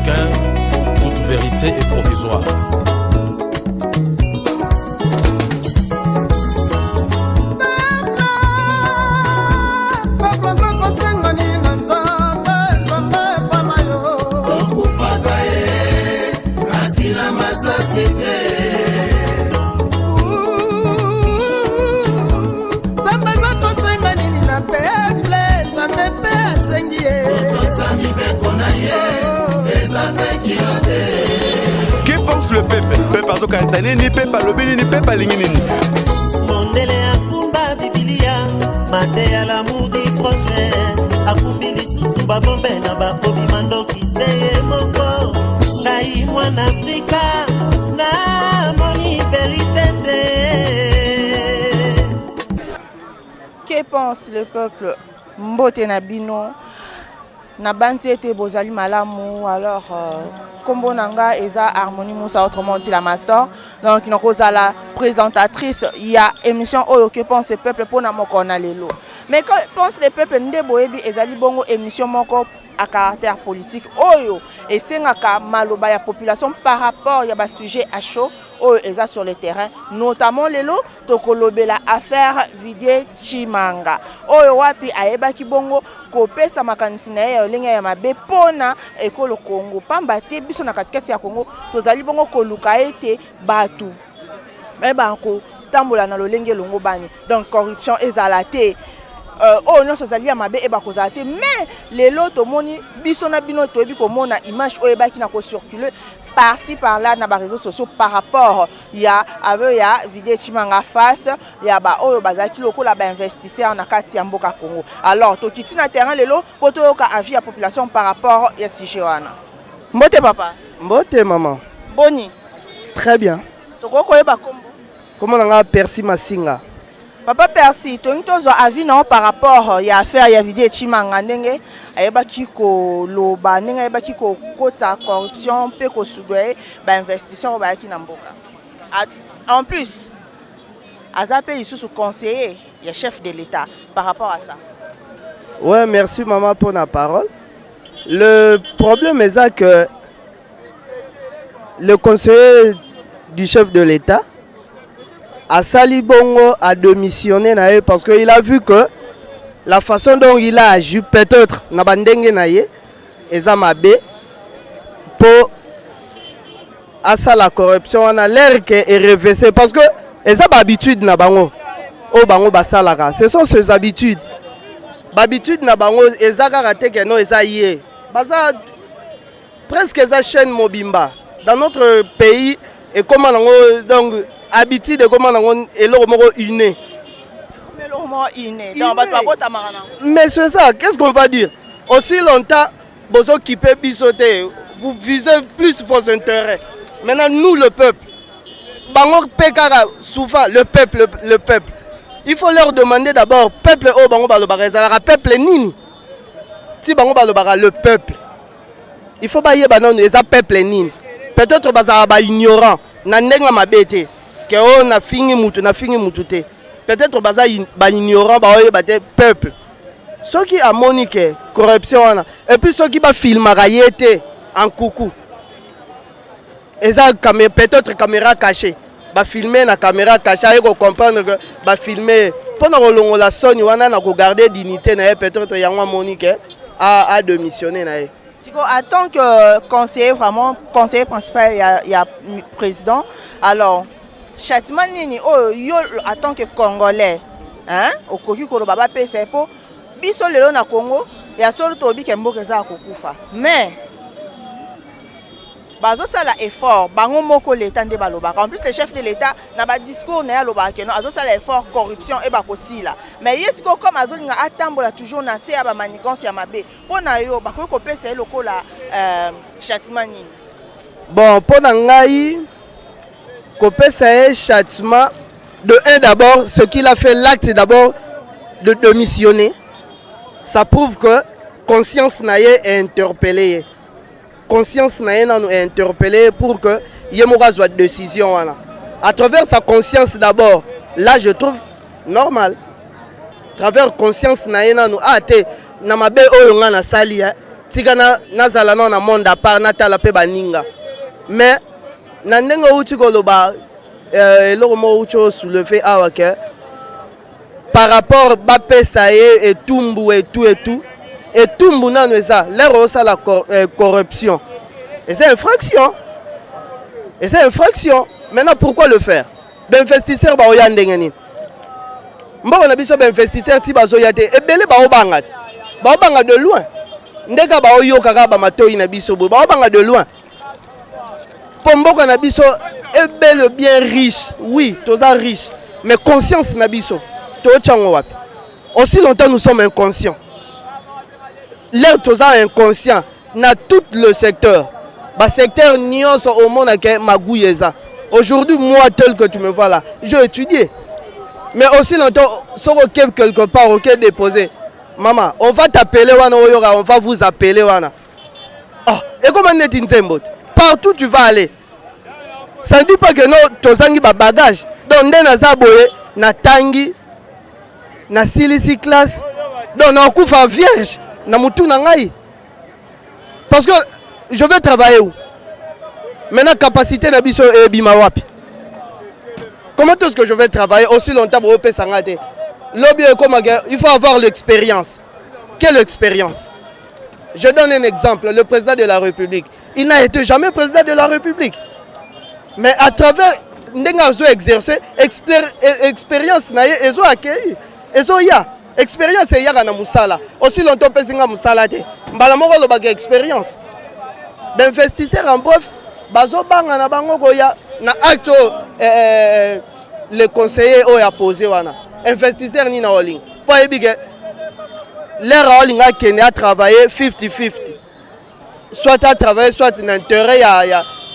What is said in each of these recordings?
africain, toute vérité est provisoire. Que pense le peuple? Peuple azo kanzani ni peuple lobini ni peuple lingini. Mondele akumba Biblia, mate ya l'amour du prochain. Akumbili susu ba bombe na ba obi mandoki seye moko. Nai mwana Afrika na moni vérité. Que pense le peuple? Mbote na bino. Na bansi ete bozali malamu alors kombo nanga eza Harmonie Moussa, autrement dit la master, donc nakoza la présentatrice il y a émission oyo que pense le peuple pour na moko na lelo. Mais quand pense le peuple nde boyebi ezali bongo émission moko à caractère politique oyo et sengaka maloba ya population par rapport ya ba sujet à chaud oyo eza sur le terrain, notamment lelo tokolobela affaire Didier Chimanga oyo wapi ayebaki bongo kopesa makanisi na ye olinga ya mabe pona ekolo Congo pamba te biso na katikati ya Congo tozali bongo koluka ete batu banko tambola na lolenge longo bani, donc corruption ezala te oh non ça zali ya mabe eba kozala te. Mais lelo tomoni biso na bino toyebi komona image oyo ebaki na ko circuler par-ci par-là na ba réseaux sociaux par rapport ya avec ya Didier Chimanga face ya ba oyo bazaki lokola ba investisseur na kati ya mboka Congo. Alors tokiti na terrain lelo poto yoka avis ya population par rapport ya sujet wana. Mbote papa. Mbote maman. Boni. Très bien. Tokoko yeba kombo. Comment on a Percy Massinga? Papa Percy, tu as avis non par rapport à affaire ya Didier Chimanga ndenge ayebaki ko loba ndenge ayebaki ko kota corruption pe ko soudoyer ba investisseurs ba ki na mboka. En plus, Azape isusu conseiller ya chef de l'État par rapport à ça. Ouais, merci maman pour la parole. Le problème est ça que le conseiller du chef de l'État Asali Bongo a démissionné parce qu'il a vu que la façon dont il a agi peut-être na bandenge naye ezamabe pour asa la corruption on a l'air que est reversé parce que eza habitude na bango o bango basalaka, ce sont ses habitudes. Habitude na bango ezaka rateke no eza yé baza presque eza chaîne mobimba dans notre pays et comment donc habitude de comment on est inné. Mais c'est ça, qu'est-ce qu'on va dire? Aussi longtemps, vous occupez bisoté, vous visez plus vos intérêts. Maintenant, nous, le peuple, Bango Pekara, souvent, le peuple. Il faut leur demander d'abord, peuple, oh, Bango Balobara, peuple Nini. Si Bango Balobara, le peuple. Il faut bailler Banon, les peuple Nini. Peut-être Bazaba ignorant, Nandenga Mabete. Que on a fini moutoute. Peut-être baza ignorant le peuple. Ceux qui a moniqué corruption et puis ceux qui va filmer en coucou. Et ça peut-être caméra cachée. Va filmer na caméra cachée et comprendre que va filmer pendant que la sonne on a regarder dignité na peut-être yango monique a démissionné na. En tant que conseiller principal il y a président alors châtiment nini oh yo en tant que congolais hein okoki ko baba pesa po biso lelo na Congo ya solo to bi kembo keza kokufa mais bazo sala effort bango moko l'état nde balobaka en plus le chef de l'état na ba discours na ya lobaka no azo sala effort corruption e ba kosila mais yesiko comme azolinga atambola toujours na se ya ba manigance ya mabe pona yo bakoki ko pesa lokola châtiment nini bon pona ngai c'est un châtiment de un d'abord, ce qu'il a fait l'acte d'abord de démissionner, ça prouve que conscience naïe est interpellée. Conscience naïe est interpellée pour que Yemoga soit de décision. À travers sa conscience d'abord, là je trouve normal. À travers conscience naïe nous a été namabe oyonga na sali tika nazala na monde à part natala pe baninga mais na ndenge uti koloba eloko mo uti soulever awa ke par rapport bapesa ye etumbu et tout etumbu nano eza l'air osa la corruption et c'est infraction maintenant pourquoi le faire d'investisseur ba oya ndenge nini mboko na biso ba investisseur ti bazoya te ebele ba obanga ti ba obanga de loin ndeka ba oyoka ka ba matoi na biso bo ba obanga de loin pomboko na biso ebele bien riche oui toza riche mais conscience na biso to chango wapi aussi longtemps nous sommes inconscients l'air toza inconscient na tout le secteur ba secteur nyonso au monde ke maguyeza aujourd'hui moi tel que tu me vois là j'ai étudié mais aussi longtemps soko quelque part OK déposer maman on va t'appeler wana oyoka on va vous appeler wana ah et comment net nzembo partout tu vas aller ça ne dit pas que non tozangi ba bagage donc ndena za boye na tangi na silisi classe donc na kufa vierge na mutu na ngai parce que je vais travailler où maintenant capacité na biso e bima wapi comment est-ce que je vais travailler aussi longtemps pour pesa ngate lobby comme il faut avoir l'expérience. Quelle expérience? Je donne un exemple, le président de la République, il n'a été jamais président de la République. Mais à travers n'engazo exercer expérience na ye ezo accueilli. Ezo ya expérience ya na musala. Aussi longtemps pesinga musala te. Mbala moko lo baka expérience. D'investisseur en bref, bazo banga na bango koya na acte le conseiller oya posé wana. Investisseur ni na holding. Pas ebige l'air holding a kene a travailler 50-50. Soit à travailler soit l'intérêt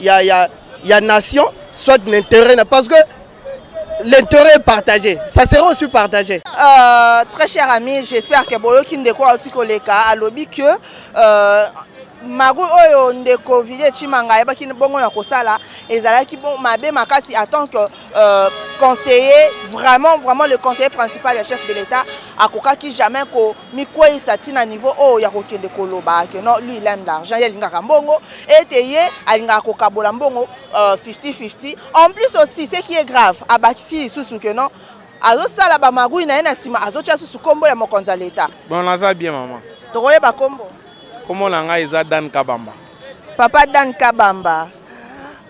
ya nation, soit l'intérêt parce que l'intérêt est partagé. Ça sera aussi partagé. Très cher ami, j'espère que Bolo Kindeko Altikoleka a lobby que Mago oyo ndeko vide chimanga eba kini bongo na kosala ezalaki bon mabe makasi en tant que conseiller vraiment le conseiller principal du chef de l'État akokaki jamais ko mikwe satina niveau o ya kokende koloba que non lui il aime l'argent il linga mbongo et teye alinga kokabola mbongo 50-50 en plus aussi ce qui est grave abaki susu que non azo sala ba magui na ena sima azo tia susu kombo ya mokonza l'État bon naza bien maman tokoye ba kombo. Comment l'anga eza Dan Kabamba? Papa Dan Kabamba,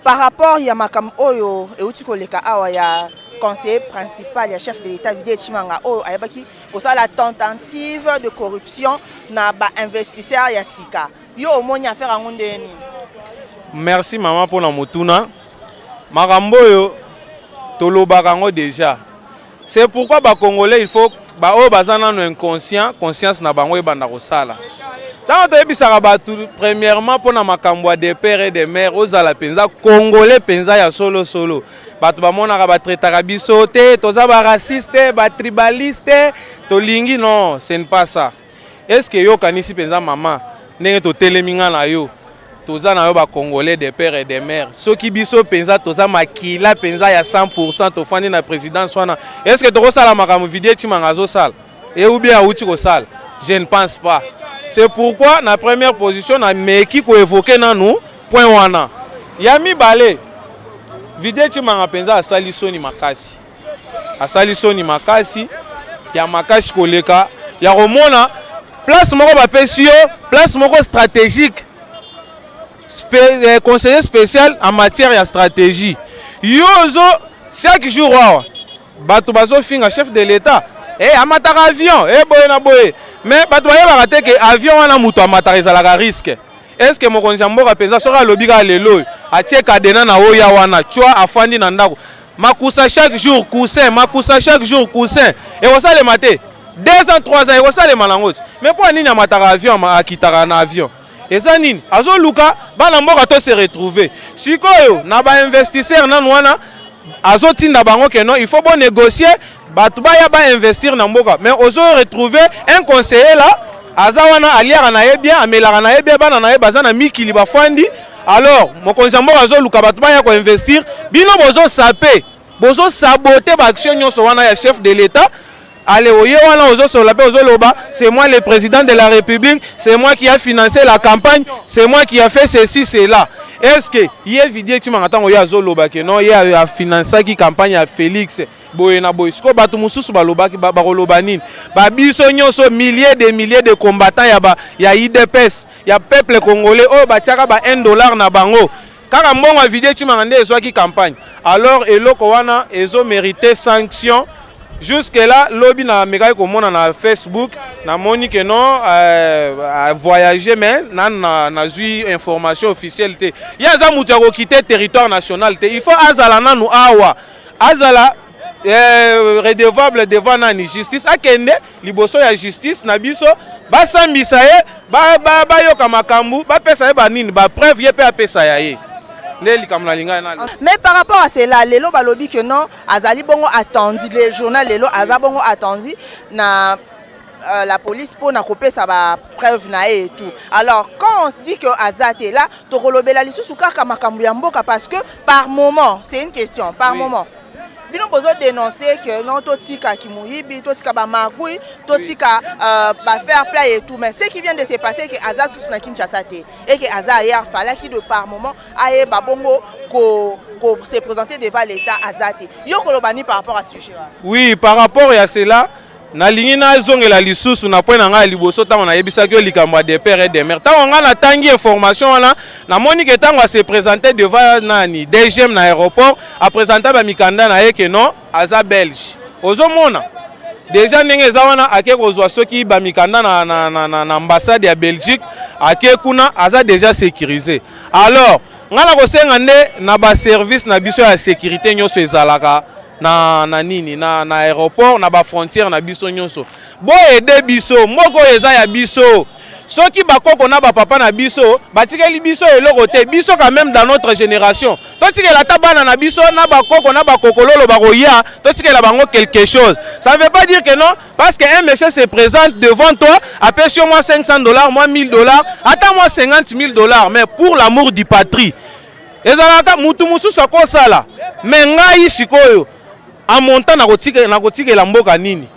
par rapport à Makam Oyo et Utikoleka Awa ya conseiller principal, ya chef de l'État Vidi Chimanga Oyo ayabaki pour ça la tentative de corruption na ba investisseur ya Sika. Yo au moins affaire en ndeni. Merci maman pour la motuna. Maramboyo tolobaka ngo déjà. C'est pourquoi ba Congolais il faut ba o bazana no inconscient, conscience na bango ebanda kosala. Premièrement, pour na des pères et des mères, aux ala penza congolais penza ya solo. Batu ba mona ba traitaka biso te, toza ba raciste, ba tribaliste, to lingi non, ce n'est pas ça. Est-ce que yo kanisi penza maman, ndenge to teleminga na yo, toza na yo ba congolais des pères et des mères. Soki biso penza toza makila penza ya 100% to fandi na présidence wana. Est-ce que to sala makamu vidie chimanga zo sala? Et ou bien outi ko sala? Je ne pense pas. C'est pourquoi la première position na meki ko évoquer na nous point wana. Yami balé. Vidé chimanga penza asali soni makasi. Asali soni makasi ya makasi koleka ya romona place moko ba pesio, place moko stratégique. Conseiller spécial en matière de stratégie. Yozo chaque jour bato bazo finga chef de l'État. Amataka avion, boye na boye. Mais batoye ba raté que avion wana muto amatariza la risque. Est-ce que mon konjambo penza sera lobika lelo atie kadena na oya wana chwa afandi na ndako. Makusa chaque jour coussin, makusa chaque jour coussin. Et on ça le maté. 2 ans 3 ans et on ça le malangote. Mais pour nini amataka avion akitaka na avion. Et ça nini azo luka bana mboka to se retrouver. Sikoyo na ba investisseur na wana azo tinda bango que non il faut bon négocier. Batubaya ba investir na mboka mais ozo retrouver un conseiller là azawana aliara na bien amelara na bien bana na bazana mikili bafandi alors mokonzi mboka azo luka batubaya ko investir bino bozo saper bozo saboter ba action nyonso wana ya chef de l'État allez oye wana ozo solape ozo loba c'est moi le président de la République, c'est moi qui a financé la campagne, c'est moi qui a fait ceci cela. Est-ce que hier vidéo tu m'entends oya zo loba que non hier a financé qui campagne à Félix boye na boye siko bato mususu balobaki bakoloba nini ba biso nyonso milliers de combattants ya IDPS ya peuple congolais oh batiaka ba $1 na bango kaka mbongo vidéo tu m'entends ezwaki campagne alors eloko wana ezo mériter sanction. Jusque là lobby na mekai komona na Facebook na moni que non a voyager mais na zui information officielle te ya za mutu ya quitter territoire national te il faut azala nanu awa azala redevable devant nani justice akende liboso ya justice na biso basambisa ye ba yoka makambu ba pesa ye ba nini ba preuve ye pe apesa ya ye. Mais par rapport à cela, lelo balobi que non, azali bongo attendu, les journaux lelo azabongo attendu na la police pour na couper ça va preuve na et tout. Alors quand on se dit que Azat est là, to kolobela lisusu kaka makambu ya mboka parce que par moment, c'est une question, par moment. Bino bozo dénoncer que non totika kimuyibi, totika ba makui, totika ba faire play et tout, mais ce qui vient de se passer que Azat sous na Kinshasa et que Azat hier fallait qu'il de par moment aille babongo ko se présenter devant l'état Azat. Yo kolobani par rapport à ce sujet. Oui, par rapport à cela na lingi na zongela lisusu na point nga liboso tango na yebisa que likambo de père et de mère tango nga na tangi information wana na moni que tango se présenter devant nani DGM na aéroport a présenter ba mikanda na ye que non aza belge ozomona déjà ndenge za wana ake kozwa soki ba mikanda na ambassade ya Belgique ake kuna aza déjà sécurisé. Alors nga na kosenga nde na ba service na biso ya sécurité nyonso ezalaka na nini na aéroport na ba frontière na biso nyonso bo aider biso moko eza ya biso soki bakoko na ba papa na biso batikeli biso eloko te biso quand même dans notre génération totikela tabana na biso na bakoko na bakokololo bakoya totikela bango quelque chose. Ça ne veut pas dire que non parce que un monsieur se présente devant toi après sur moi $500 moi $1000 attends moi $50,000 mais pour l'amour du patrie ezalaka mutu mususu akosala mais ngai sikoyo en montant na kotike la mboka nini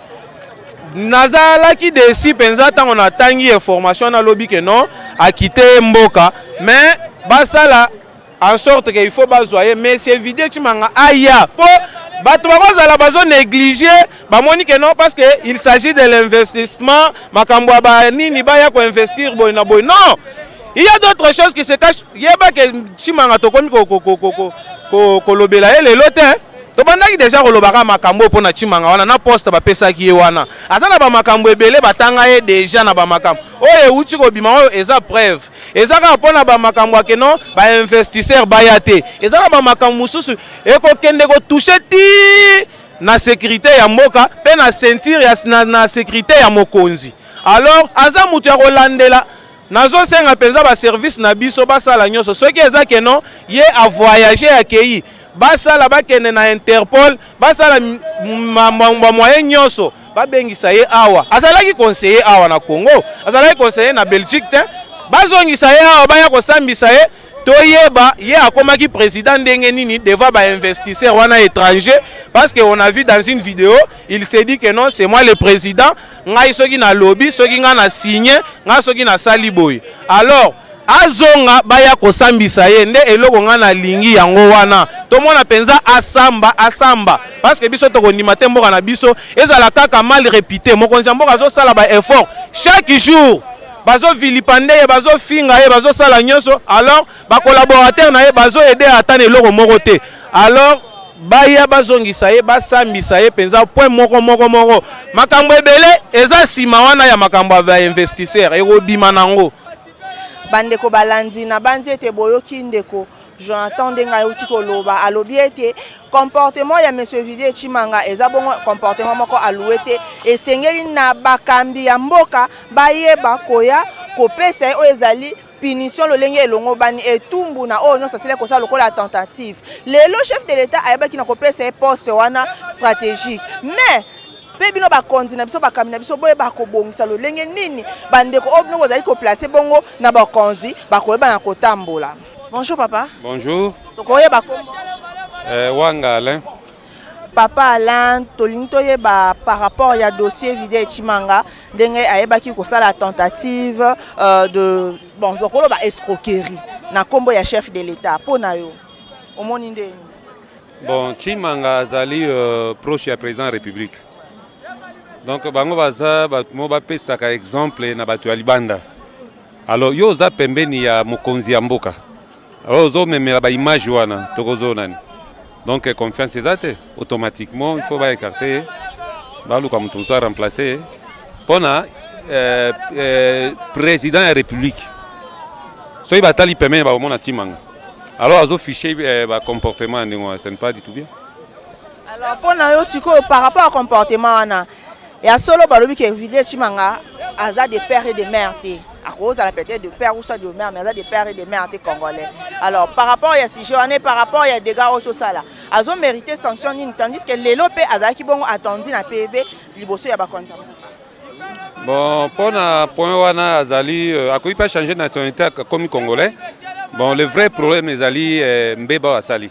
nazalaki desi penza tango na tangi information na lobby que non a quitté mboka mais basala en sorte que il faut bazoyer mais c'est vidéo tu manga aya po bato bakozala bazo négliger bamoni que non parce que il s'agit de l'investissement makambo ba nini baya ko investir boy na boy non il y a d'autres choses qui se cachent yeba que chimanga tokomi ko lobela ele lotin to bandaki déjà kolobaka makambo pona chimanga wana na poste ba pesa ki wana azana ba makambo ebele batanga ye déjà na ba makambo oye uchi ko bima oyo eza preuve ezaka pona ba makambo akeno ba investisseur bayate ezaka ba makambo mususu eko kende ko toucher ti na sécurité ya mboka pe na ceinture ya na sécurité ya mokonzi. Alors aza mutu ya kolandela nazo senga penza ba service na biso basala nyonso soki eza keno ye a voyager akei basala bakende na Interpol basala moyen nyonso babengisa ye awa azalaki conseiller awa na Congo azalaki conseiller na Belgique te bazongisa ye awa baya kosambisa ye toyeba ye akomaki président ndenge nini devant ba investisseur wana étranger parce que on a vu dans une vidéo il s'est dit que non c'est moi le président ngai soki na lobby soki nga na signé nga soki na sali boy. Alors azonga baya kosambisa ye nde eloko nga na lingi yango wana tomona penza asamba parce que biso tokondima te mboka na biso ezala kaka mal réputé mokonzi ya mboka azosala ba effort chaque jour bazo vilipande ye bazo finga ye bazo sala nyonso alors ba collaborateur na ye bazo aider atane eloko moko te. Alors baya bazongisa ye basambisa ye penza point moko makambo ebele eza sima wana ya makambo ya investisseur ekobima nango. Bandeko balanzi na banzi ete boyoki ndeko Jonathan Denga uti koloba alobi ete comportement ya monsieur Vivier Chimanga eza bongo comportement moko alouete esengeli na bakambi ya mboka bayeba koya kopesa o ezali punition lolenge elongo bani etumbu na o nyonso sele kosa lokola tentative lelo chef de l'état ayebaki na kopesa poste wana stratégique mais bino bakonzi na biso bakambi na biso boye bakobongisa lolenge nini bandeko obino bozali ko placer bongo na bakonzi bakoyeba na kotambola. Bonjour papa. Bonjour. Tokoyeba kombo Wanga Alain. Papa Alain tolinto yeba par rapport ya dossier Vidé Chimanga ndenge ayebaki ko sala tentative de bon lokolo ba escroquerie na kombo ya chef de l'État pona yo omoni ndeni. Bon, Chimanga azali proche ya président de la République. Donc bango baza batmo bapesaka exemple na batu ya libanda. Alors yo za pembeni ya mokonzi ya mboka. Alors zo memela ba image wana tokozo nani. Donc confiance ezate automatiquement il faut ba écarter balu comme tout ça remplacer pona président de la République. So il batali pembeni ba mona Chimanga. Alors azo fichier ba comportement ndingo ce n'est pas du tout bien. Alors pona yo siko par rapport au comportement wana ya solo balobi ke Vidé Chimanga aza des pères et des mères té. À cause de la peut-être de père ou ça de mère, mais il y a des pères et des mères congolais. Alors, par rapport à si je par rapport à des gars au ça, ils ont mérité sanction, tandis que les lopés qui ont attendu la PV, ils bossent à Bakonza. Bon, pour le point wana Azali, à quoi il peut changer de nationalité comme congolais. Bon, le vrai problème Azali Mbeba Asali.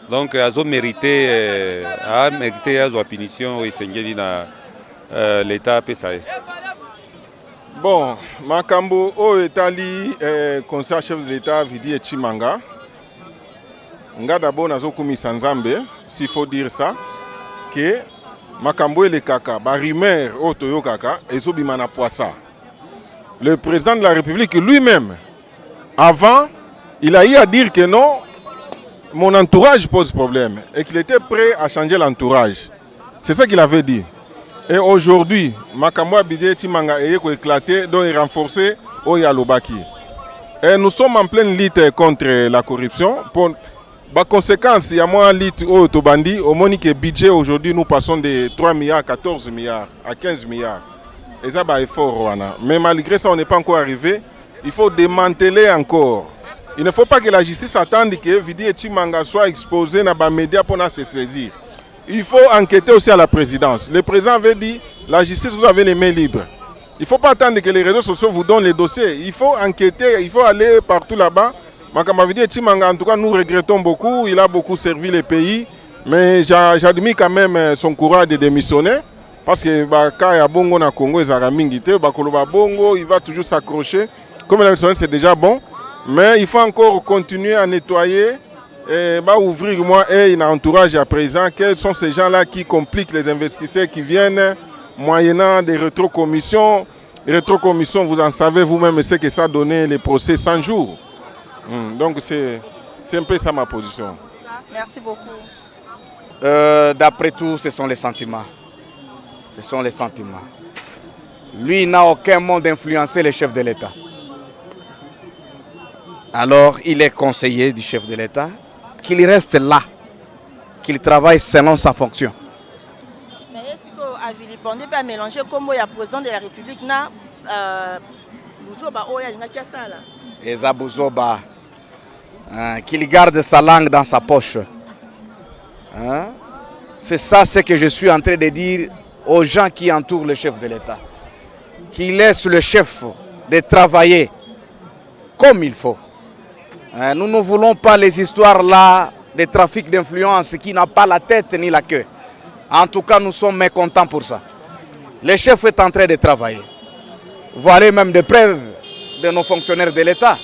Donc, ils ont mérité la punition et s'engagé dans l'État PSAE. Bon, Makambo o etali conseil chef de l'État Vidé Chimanga. Nga d'abord nazo komisa Nzambe, s'il faut dire ça, que Makambo le kaka, ba rumeur o toyo kaka, ezobima na poissa. Le président de la République lui-même, avant, il a eu à dire que non, mon entourage pose problème et qu'il était prêt à changer l'entourage. C'est ça qu'il avait dit. Et aujourd'hui, Makambo Vidé Chimanga est éclaté, donc est renforcé au Yalobaki. Et nous sommes en pleine lutte contre la corruption. Pour la conséquence, il y a moins de lutte au Tobandi. Au Monique budget aujourd'hui, nous passons de 3 milliards à 14 milliards, à 15 milliards. Et ça, c'est fort. Mais malgré ça, on n'est pas encore arrivé. Il faut démanteler encore. Il ne faut pas que la justice attende que Vidé Chimanga soit exposé dans les médias pour se saisir. Il faut enquêter aussi à la présidence. Le président avait dit, la justice, vous avez les mains libres. Il ne faut pas attendre que les réseaux sociaux vous donnent les dossiers. Il faut enquêter, il faut aller partout là-bas. Vidé Chimanga, en tout cas, nous regrettons beaucoup. Il a beaucoup servi le pays. Mais j'admire quand même son courage de démissionner. Parce que quand il y a Bongo na Congo, il va toujours s'accrocher. Comme il a mentionné, c'est déjà bon. Mais il faut encore continuer à nettoyer. Et ouvrir un entourage à présent. Quels sont ces gens-là qui compliquent les investisseurs qui viennent moyennant des rétrocommissions? Les rétrocommissions, vous en savez vous-même ce que ça a donné les procès 100 jours. Donc c'est un peu ça ma position. Merci beaucoup. D'après tout, ce sont les sentiments. Ce sont les sentiments. Lui, il n'a aucun moyen d'influencer les chefs de l'État. Alors, il est conseiller du chef de l'État. Qu'il reste là, qu'il travaille selon sa fonction. Mais est-ce qu'Avili Pondé peut mélanger comme le président de la République na Bouzoba Oya Nakasala? Eza Bouzoba, qu'il garde sa langue dans sa poche. C'est ça ce que je suis en train de dire aux gens qui entourent le chef de l'État. Qu'il laisse le chef de travailler comme il faut. Nous ne voulons pas les histoires là de trafic d'influence qui n'a pas la tête ni la queue. En tout cas, nous sommes mécontents pour ça. Le chef est en train de travailler. Voilà même des preuves de nos fonctionnaires de l'État.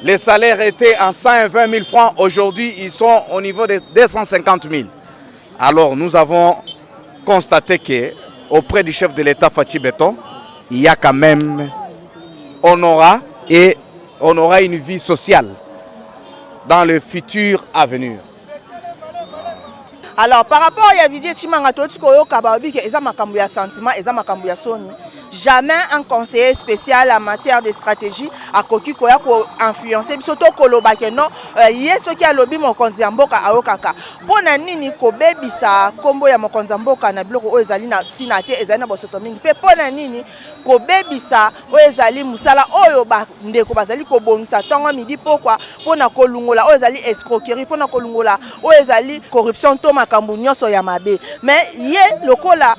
Les salaires étaient en 120 000 francs. Aujourd'hui, ils sont au niveau de 250 000. Alors, nous avons constaté qu'auprès du chef de l'État, Fachi Beton, il y a quand même, on aura une vie sociale dans le futur à venir. Alors, par rapport à Vidé Chimanga, sentiment, jamais un conseiller spécial en matière de stratégie a koki koya ko influencer biso to koloba ke non yeso ki alobi mokonzi ya mboka ayokaka pona nini ko bebisa kombo ya mokonzi ya mboka na biloko o ezali na tina te ezali na bosoto mingi pe pona nini ko bebisa o ezali musala oyo ba ndeko bazali ko bongisa tongo midi pokwa pona kolungola o ezali escroquerie pona kolungola o ezali corruption to makambo nyonso ya mabe mais ye lokola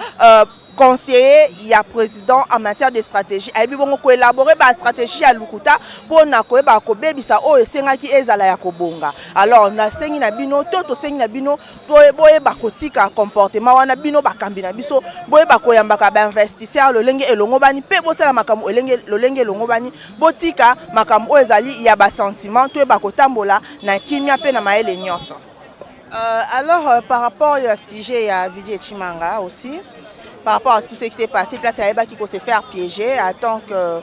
conseiller ya président en matière de stratégie ayebi bongo ko élaborer ba stratégie ya lukuta pona ko ba ko bebisa o esengaki ezala ya kobonga. Alors na sengi na bino to sengi na bino to boye ba kotika comportement wana bino ba kambi na biso boye ba ko yambaka ba investisseur lolenge elongo bani pe bosala makambo lolenge elongo bani botika makambo o ezali ya ba sentiment to ba kotambola na kimia pe na maele nyonso. Alors par rapport au sujet à Vidi Chimanga aussi, par rapport à tout ce qui s'est passé, place à Eba qui se faire piéger en tant que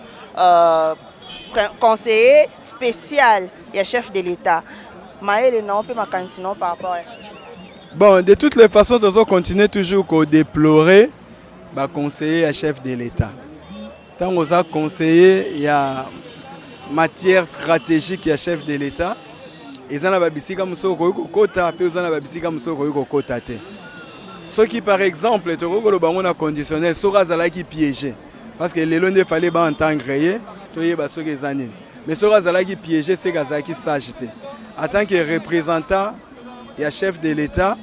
conseiller spécial et chef de l'État. Maël non peut sinon par rapport à ce sujet. Bon, de toutes les façons, nous allons continuer toujours à déplorer le conseiller et chef de l'État. Tant qu'on a conseillé, il y a matière stratégique et chef de l'État. Ils ont babisika musoko kota pe ils ont babisika musoko kota te. Ceux qui par exemple to ko lo bango na conditionnel sora zala qui piéger parce que les londe fallait ba entendre to yeba soki ezanini. Mais sora zala qui piéger c'est gaza qui sagité. En tant que représentant et chef de l'État,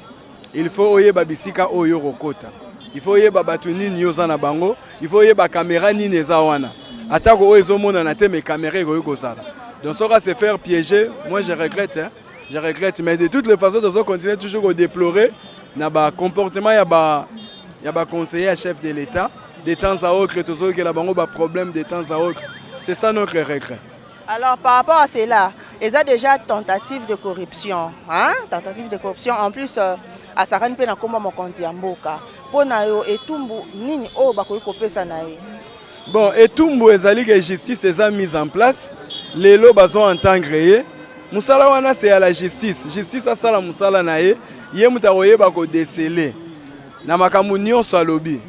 il faut yeba bisika oyo kota. Il faut yeba batuni nyoza na bango, il faut yeba caméra ni neza wana. Atako o ezomona na te mes caméras ko sala. Donc ça va se faire piéger, moi je regrette, hein? Je regrette, mais de toutes les façons, nous allons continuer toujours à déplorer le comportement, il y a conseiller à chef de l'État, de temps à autre, toujours qu'il y a un problème de temps à autre. C'est ça notre regret. Alors par rapport à cela, il y a déjà tentative de corruption, hein? Tentative de corruption, en plus, à Sarane pe na komba mokonzi ya mboka. Pona yo etumbu nini o bakoyi kopesa na ye. Bon, etumbu ezali que justice est mise en place. Les lots ont entendre. Moussala wana c'est à la justice. Justice a sala moussala na ye. Ye mutaroye bako déceler. Na makambo nyonso alobi.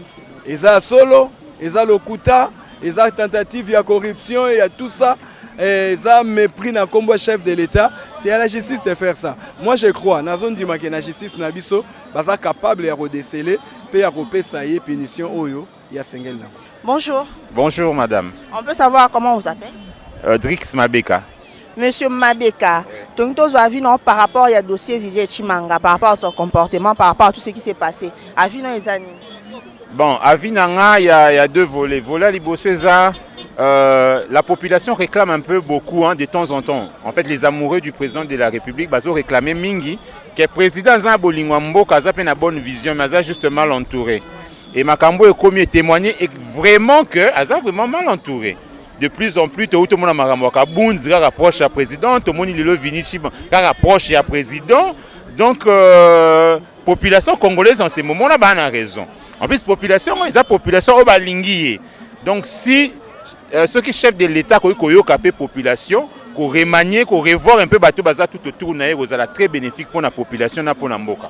Eza solo, eza lokuta, eza tentative ya corruption et tout ça. Eza mépris na kombo chef de l'État. C'est à la justice de faire ça. Moi je crois, na zone di makena justice na biso, baza capable ya déceler pe ya kopesa ye punition oyo ya sengel na. Bonjour. Bonjour madame. On peut savoir comment on vous appelle? Drix Mabeka. Monsieur Mabeka, donc tu as vu non par rapport au dossier Vidi Chimanga, par rapport à son comportement, par rapport à tout ce qui s'est passé. Avis non les amis. Bon, avis nanga, il y a deux volets. Volet liboseza, la population réclame un peu beaucoup hein, de temps en temps. En fait, les amoureux du président de la République, bazo réclamer mingi que le président Zabolingwa Mboka a une bonne vision, mais a juste mal entouré. Et Makambo est commis témoigner vraiment que a vraiment mal entouré. De plus en plus, tout le monde a Bounz rapproche à président, tout le monde est venu rapproche à président. Donc, population congolaise en ce moment-là, a raison. En plus, population, ils ont population au Balingi. Donc, si ceux qui chefs de l'État, qui ont capé population, qui remanier, qui revoir un peu tout autour, vous allez très bénéfique pour la population, pour la Mboka.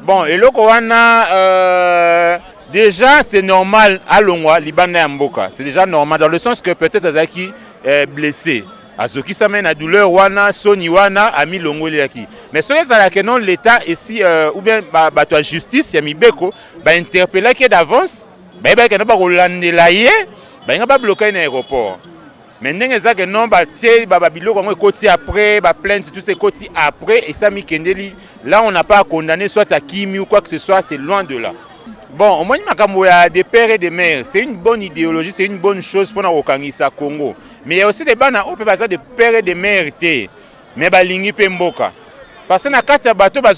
Bon, et là, déjà, c'est normal à Longwa, Libanais Mboka. C'est déjà normal dans le sens que peut-être Azaki est blessé. Azoki s'amène à douleur, Wana, Soni Wana, Ami Longo Liaki. Mais ce que non l'État ici, ou bien la justice, Yami Beko, interpeller qui est d'avance, il n'y a pas de laïe, il n'y a pas de bloquer l'aéroport. Maintenant, il y a non, côté après, plainte, tout ces côtés après, et ça, Mikendeli, là, on n'a pas à condamner soit à Kimi ou quoi que ce soit, c'est loin de là. Bon, au moins, il y a des pères et des mères. C'est une bonne idéologie, c'est une bonne chose pour le Congo. Mais il y a aussi des bandes de pères et des mères. Mais il y a des mboka. Parce que dans le bateau, il y a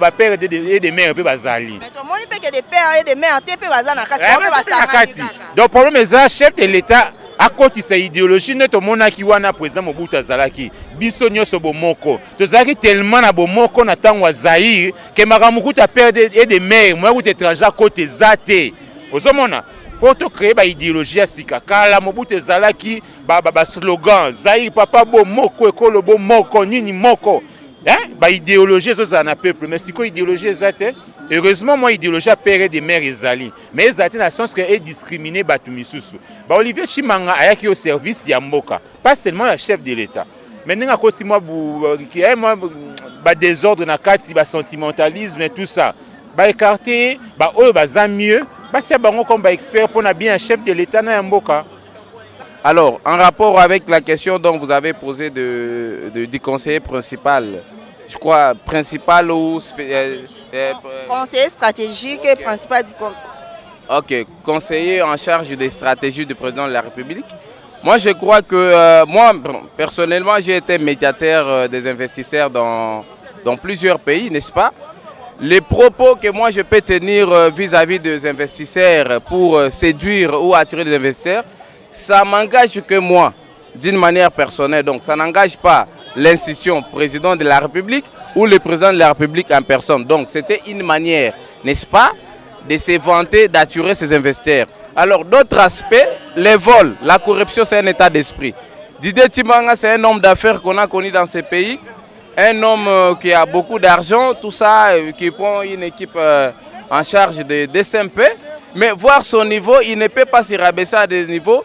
des pères et des mères. Mais tout le monde peut que des pères et des mères. Donc, le problème est que chef de l'État, à côté de cette idéologie, notre monarchie, le président Mobutu Azalaki, biso nyoso bomoko. Tozaki tellement na bomoko na tango Zaïre que maramukuta a perdu des mères, moi ou étranger à côté zate. Ozomona, faut créer ba idéologie à sika. Kala Mobutu Azalaki ba slogan Zaïre papa bomoko ekolo bomoko nini moko. Hein? Ba idéologie zo za na peuple, mais siko idéologie zate. Heureusement, moi, l'idéologie a péré des mères et zali. Mais ils ont dans le sens qu'elle est discriminée. Olivier Chimanga a été au service de Mboka. Pas seulement le chef de l'État. Maintenant, à cause de moi, il y a des ordres, des sentimentalisme et tout ça. Écarter, eux, mieux. C'est comme expert pour bien un chef de l'État dans Mboka. Alors, en rapport avec la question dont vous avez posé du conseiller principal, je crois, principal ou... conseiller stratégique et principal Ok, conseiller en charge des stratégies du président de la République. Moi, je crois que moi, personnellement, j'ai été médiateur des investisseurs dans plusieurs pays, n'est-ce pas? Les propos que moi je peux tenir vis-à-vis des investisseurs pour séduire ou attirer des investisseurs, ça m'engage que moi, d'une manière personnelle. Donc, ça n'engage pas l'institution président de la République ou le président de la République en personne. Donc, c'était une manière, n'est-ce pas, de se vanter, d'attirer ces investisseurs. Alors, d'autres aspects, les vols, la corruption, c'est un état d'esprit. Didier Timanga, c'est un homme d'affaires qu'on a connu dans ces pays. Un homme qui a beaucoup d'argent, tout ça, qui prend une équipe en charge de SMP. Mais voir son niveau, il ne peut pas se rabaisser à des niveaux.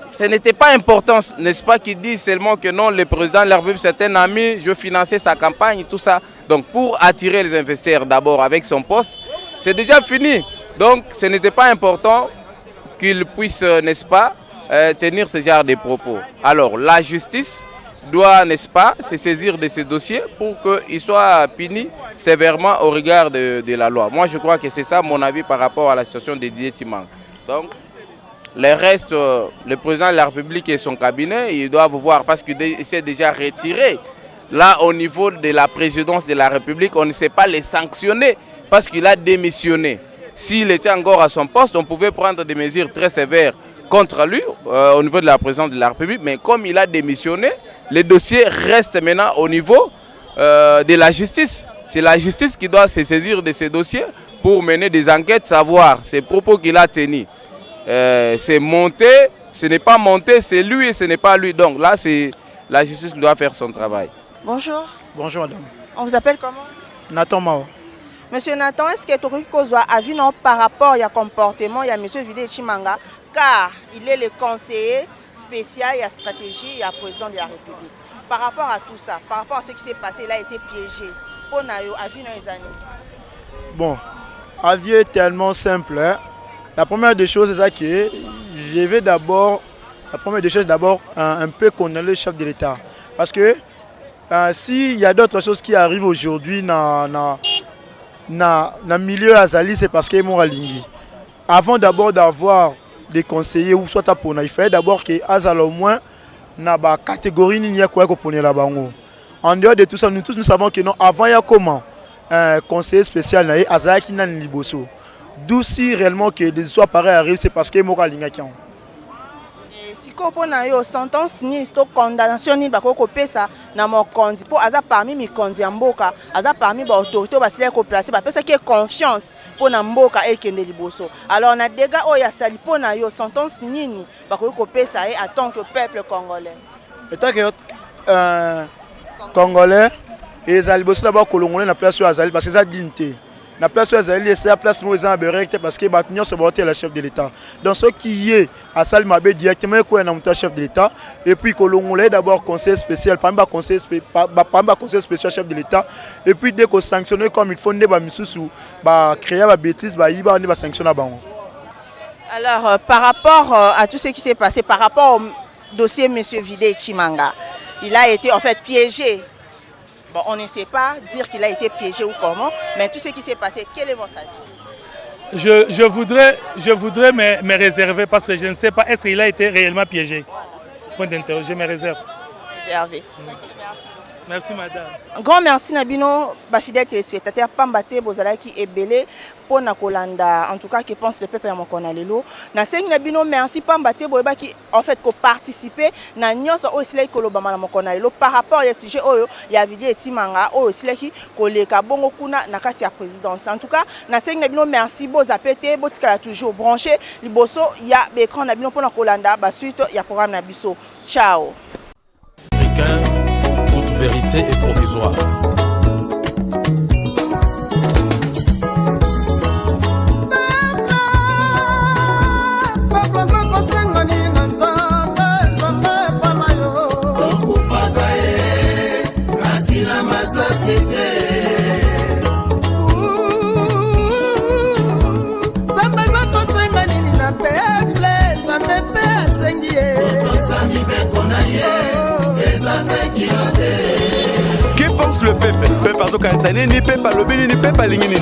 Ce n'était pas important, n'est-ce pas, qu'il dit seulement que non, le président de la République, c'est un ami, je finançais sa campagne, tout ça. Donc pour attirer les investisseurs d'abord avec son poste, c'est déjà fini. Donc ce n'était pas important qu'il puisse, n'est-ce pas, tenir ce genre de propos. Alors la justice doit, n'est-ce pas, se saisir de ces dossiers pour qu'il soit puni sévèrement au regard de la loi. Moi, je crois que c'est ça mon avis par rapport à la situation de Didier Timang. Donc, le reste, le président de la République et son cabinet, ils doivent voir parce qu'il s'est déjà retiré. Là, au niveau de la présidence de la République, on ne sait pas les sanctionner parce qu'il a démissionné. S'il était encore à son poste, on pouvait prendre des mesures très sévères contre lui au niveau de la présidence de la République. Mais comme il a démissionné, les dossiers restent maintenant au niveau de la justice. C'est la justice qui doit se saisir de ces dossiers pour mener des enquêtes, savoir ces propos qu'il a tenus. C'est monté, ce n'est pas monté, c'est lui et ce n'est pas lui. Donc là, c'est la justice qui doit faire son travail. Bonjour. Bonjour madame. On vous appelle comment? Nathan Mao. Monsieur Nathan, est-ce que tu as avis par rapport au comportement de M. Vidé Chimanga, car il est le conseiller spécial et la stratégie et la président de la République. Par rapport à tout ça, par rapport à ce qui s'est passé, il a été piégé. Pour avis dans les années. Bon, avis est tellement simple. Hein? La première des choses, c'est que je vais d'abord, un peu connaître le chef de l'État. Parce que s'il y a d'autres choses qui arrivent aujourd'hui dans le milieu Azali, c'est parce qu'il est Moralingi. Avant d'abord d'avoir des conseillers ou soit pour il fallait d'abord que Azali au moins na ba catégorie ni ya quoi qu'on la bango. En dehors de tout ça, nous tous nous savons que non avant il y a comment un conseiller spécial na Azali qui n'a ni liboso. D'où si réellement que des histoires pareilles arrivent, c'est parce que Moralinga qui en. Si on a une sentence ni une condamnation ni bako pesa na mon konzi pour aza parmi mi konzi mboka aza parmi ba autorité ba sila ko placer ba pesa qui confiance pour na mboka et kende liboso. Alors on a des gars oya sali pour na yo sentence nini bako pesa en tant que peuple congolais. Étant que congolais et les liboso d'abord congolais na place sur Azali parce que ça dignité. La place où Azali, c'est la place où ils ont berect parce que Batnion se battait le chef de l'État. Donc ce qui est à Salmabé directement un chef de l'État et puis Colongolais d'abord conseil spécial, pas un conseil spécial chef de l'État et puis dès qu'on sanctionne comme il faut ne pas misusu bah créer la bêtise bah il va sanctionner bango. Alors par rapport à tout ce qui s'est passé par rapport au dossier monsieur Vidé Chimanga, il a été en fait piégé. Bon, on ne sait pas dire qu'il a été piégé ou comment, mais tout ce qui s'est passé, quel est votre avis? Je voudrais me réserver parce que je ne sais pas, est-ce qu'il a été réellement piégé? Point d'interrogation, je me réserve. Réservé. Merci. Merci madame. Un grand merci Nabino, fidèle téléspectateur, Pambate Bozalaki et Belé pour Nakolanda. En tout cas, qui pense le peuple à mon konalelo. Na seng Nabino, merci Pambate Boeba qui en fait ko participer na nyos o isile ko lobama na mon konalelo par rapport à sujet oyo ya vidéo etimanga o isile ki ko leka bongo kuna na kati ya présidence. En tout cas, na seng Nabino, merci Bozapete, botikala toujours branché liboso ya écran Nabino pour Nakolanda ba suite ya programme Nabiso. Ciao. Toute vérité est provisoire. Que pense le peuple? Peuple à Tokanzani, ni peuple à l'obéli, ni peuple à l'ingini.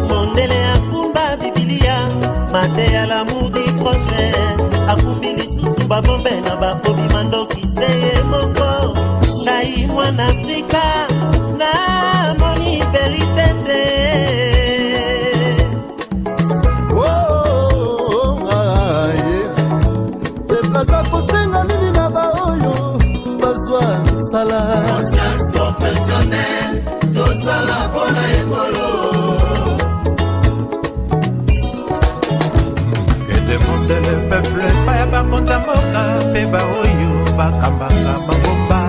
Mondele Akumba Bibilia, mate ya l'amour du prochain akumbi lisusu babombe na bakobima ndoki seye moko ngai mwana Afrika na moni verite te deplaza kosenga nini na baoyo bazwa misala conscience professionnelle tosala mpona ekolo demande le peuple paya bakonza mboka mpe baoyo bakambaka mabomba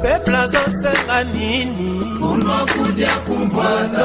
peuple azosenga nini unokudia kumvwata